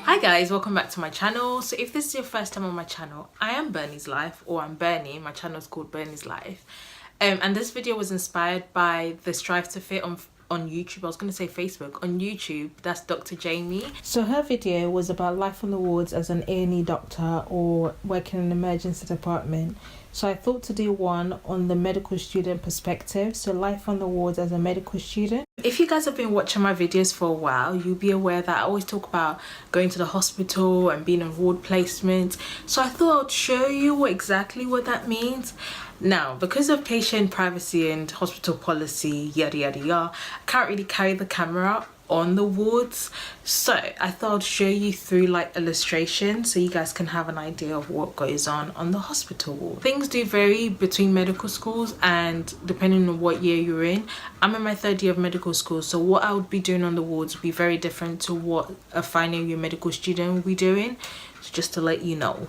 Hi guys, welcome back to my channel. So if this is your first time on my channel, I am Bernie's Life, or I'm Bernie. My channel is called Bernie's Life. And this video was inspired by the Strive to Fit on YouTube. I was going to say Facebook. On YouTube, that's Dr. Jamie. So her video was about life on the wards as an A&E doctor or working in an emergency department. So I thought to do one on the medical student perspective, so life on the wards as a medical student. If you guys have been watching my videos for a while, you'll be aware that I always talk about going to the hospital and being on ward placement. So I thought I'd show you exactly what that means. Now, because of patient privacy and hospital policy, yada yada yada, I can't really carry the camera on the wards, so I thought I'd show you through like illustrations so you guys can have an idea of what goes on the hospital ward. Things do vary between medical schools and depending on what year you're in. I'm in my third year of medical school, so what I would be doing on the wards would be very different to what a final year medical student will be doing, so just to let you know.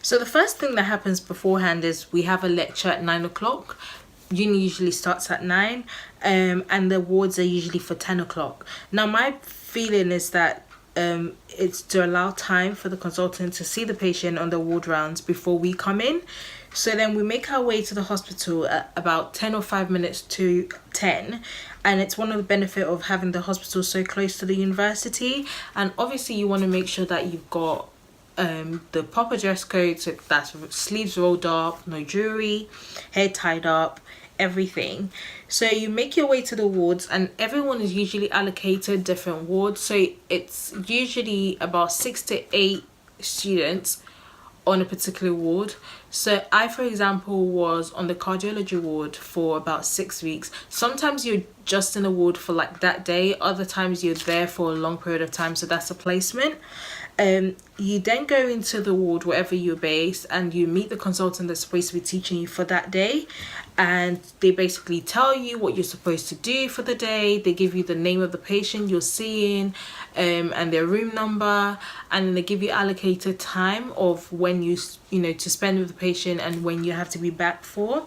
So the first thing that happens beforehand is we have a lecture at 9 o'clock. Uni usually starts at 9 and the wards are usually for 10 o'clock. Now my feeling is that it's to allow time for the consultant to see the patient on the ward rounds before we come in. So then we make our way to the hospital at about 10 or 5 minutes to 10, and it's one of the benefits of having the hospital so close to the university. And obviously you want to make sure that you've got the proper dress code, so that's sleeves rolled up, no jewelry, hair tied up, everything. So you make your way to the wards, and everyone is usually allocated different wards, so it's usually about 6 to 8 students on a particular ward. So I, for example, was on the cardiology ward for about 6 weeks. Sometimes you're just in the ward for like that day, other times you're there for a long period of time, so that's a placement. You then go into the ward wherever you're based, and you meet the consultant that's supposed to be teaching you for that day, and they basically tell you what you're supposed to do for the day. They give you the name of the patient you're seeing and their room number, and then they give you allocated time of when you know to spend with the patient and when you have to be back for.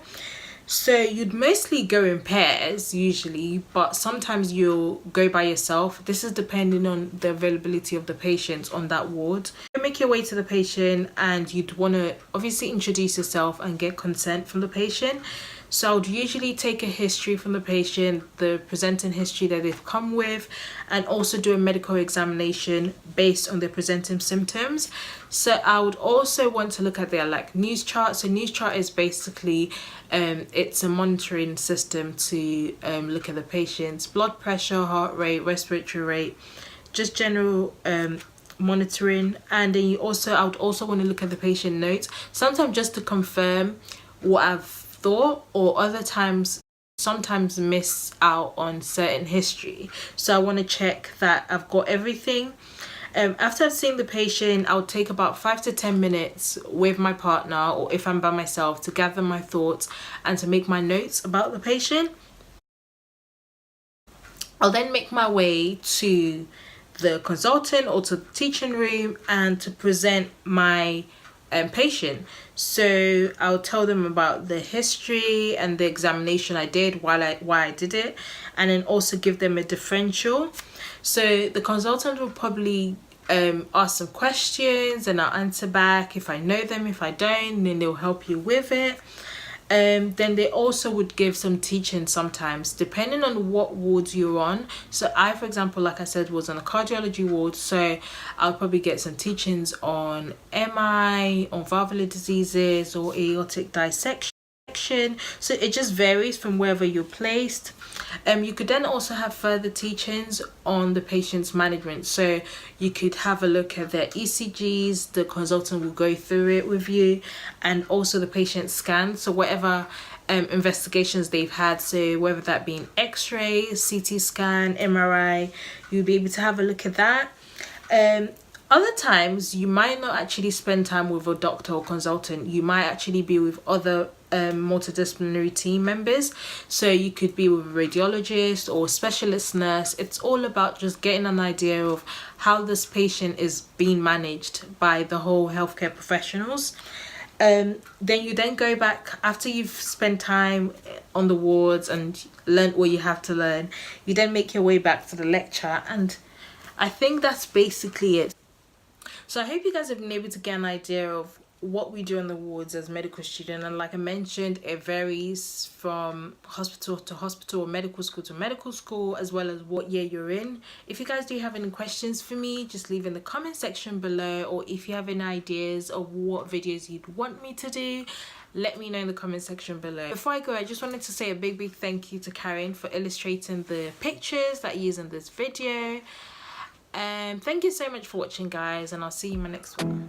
So you'd mostly go in pairs usually, but sometimes you'll go by yourself. This is depending on the availability of the patients on that ward. You make your way to the patient, and you'd want to obviously introduce yourself and get consent from the patient. So I would usually take a history from the patient, the presenting history that they've come with, and also do a medical examination based on their presenting symptoms. So I would also want to look at their like news chart. So news chart is basically it's a monitoring system to look at the patient's blood pressure, heart rate, respiratory rate, just general monitoring. And then I would also want to look at the patient notes, sometimes just to confirm what I've thought, or other times sometimes miss out on certain history. So I want to check that I've got everything. After I've seen the patient, I'll take about 5 to 10 minutes with my partner, or if I'm by myself, to gather my thoughts and to make my notes about the patient. I'll then make my way to the consultant or to the teaching room and to present my patient. So I'll tell them about the history and the examination I did, why I did it, and then also give them a differential. So the consultant will probably ask some questions, and I'll answer back if I know them. If I don't, then they'll help you with it. Then they also would give some teaching sometimes depending on what wards you're on. So I, for example, like I said, was on a cardiology ward, so I'll probably get some teachings on MI, on valvular diseases, or aortic dissection. So it just varies from wherever you're placed. You could then also have further teachings on the patient's management. So you could have a look at their ECGs, the consultant will go through it with you, and also the patient scans. So whatever investigations they've had, so whether that be an X-ray, CT scan, MRI, you'll be able to have a look at that. Other times you might not actually spend time with a doctor or consultant. You might actually be with other multidisciplinary team members. So you could be with a radiologist or specialist nurse. It's all about just getting an idea of how this patient is being managed by the whole healthcare professionals. Then you then go back after you've spent time on the wards and learned what you have to learn. You then make your way back to the lecture, and I think that's basically it. So I hope you guys have been able to get an idea of what we do in the wards as medical student, and like I mentioned, it varies from hospital to hospital or medical school to medical school, as well as what year you're in. If you guys do have any questions for me, just leave in the comment section below, or if you have any ideas of what videos you'd want me to do, let me know in the comment section below. Before I go, I just wanted to say a big thank you to Karen for illustrating the pictures that I use in this video. Thank you so much for watching, guys, and I'll see you in my next one.